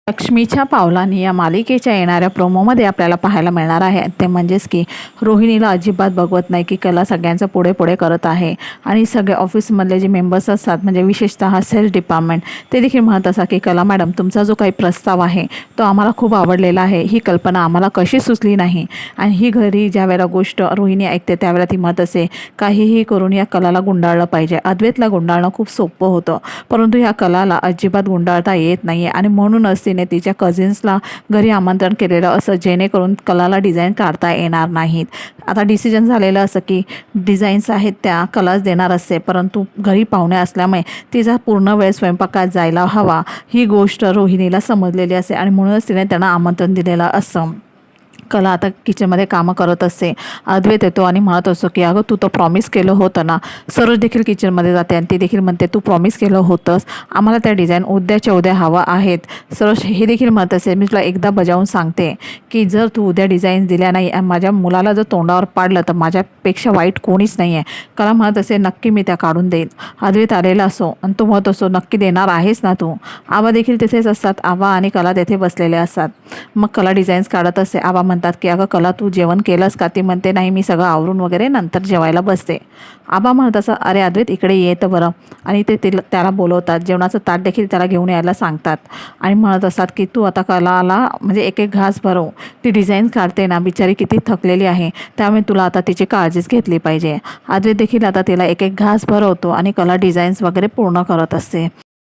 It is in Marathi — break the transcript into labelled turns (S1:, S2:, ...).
S1: लक्ष्मीच्या पावलांनी या मालिकेच्या येणाऱ्या प्रोमोमध्ये आपल्याला पाहायला मिळणार आहे ते म्हणजेच की रोहिणीला अजिबात बघवत नाही की कला सगळ्यांचं पुढे पुढे करत आहे आणि सगळे ऑफिसमधले जे मेंबर्स असतात म्हणजे विशेषतः सेल्स डिपार्टमेंट ते देखील म्हणत असतात की कला मॅडम तुमचा जो काही प्रस्ताव आहे तो आम्हाला खूप आवडलेला आहे, ही कल्पना आम्हाला कशी सुचली नाही. आणि ही घरी ज्या वेळेला गोष्ट रोहिणी ऐकते त्यावेळेला ती म्हणत असे काहीही करून या कलाला गुंडाळलं पाहिजे. अद्वैतला गुंडाळणं खूप सोपं होतं परंतु ह्या कलाला अजिबात गुंडाळता येत नाही आणि म्हणूनच तिने तिच्या कझिन्सला घरी आमंत्रण केलेलं असं जेणेकरून कलाला डिझाईन काढता येणार नाहीत. आता डिसिजन झालेलं असं की डिझाईन्स आहेत त्या कलाच देणार असते परंतु घरी पाहुणे असल्यामुळे तिचा पूर्ण वेळ स्वयंपाकात जायला हवा ही गोष्ट रोहिणीला समजलेली असते आणि म्हणूनच तिने त्यांना आमंत्रण दिलेलं असं. कला आता किचनमध्ये कामं करत असते. अद्वैत येतो आणि म्हणत असतो की अगं तू तर प्रॉमिस केलं होतं ना. सरोज देखील किचनमध्ये जाते आणि ती देखील म्हणते तू प्रॉमिस केलं होतंस, आम्हाला त्या डिझाईन उद्याच्या उद्या हवा आहेत. सरोज हे देखील म्हणत असेल मी तुला एकदा बजावून सांगते की जर तू उद्या डिझाईन्स दिल्या नाही आणि माझ्या मुलाला जर तोंडावर पाडलं तर माझ्यापेक्षा वाईट कोणीच नाही आहे. कला म्हणत असेल नक्की मी त्या काढून देईन. अद्वैत आलेला असो आणि तो म्हणत असतो नक्की देणार आहेस ना तू. आबा देखील तिथेच असतात. आबा आणि कला तेथे बसलेले असतात. मग कला डिझाईन्स काढत असते. आबा म्हणतात की अगं कला तू जेवण केलंस का. ती म्हणते नाही मी सगळं आवरून वगैरे नंतर जेवायला बसते. आबा म्हणत असं अरे अद्वैत इकडे येतं बरं आणि ते त्याला बोलवतात. जेवणाचं ताट देखील त्याला घेऊन यायला सांगतात आणि म्हणत असतात की तू आता कलाला म्हणजे एक एक घास भरव. ती डिझाईन काढते ना बिचारी किती थकलेली आहे त्यामुळे तुला आता तिची काळजीच घेतली पाहिजे. अद्वैत देखील आता तिला एक एक घास भरवतो आणि कला डिझाईन्स वगैरे पूर्ण करत असते.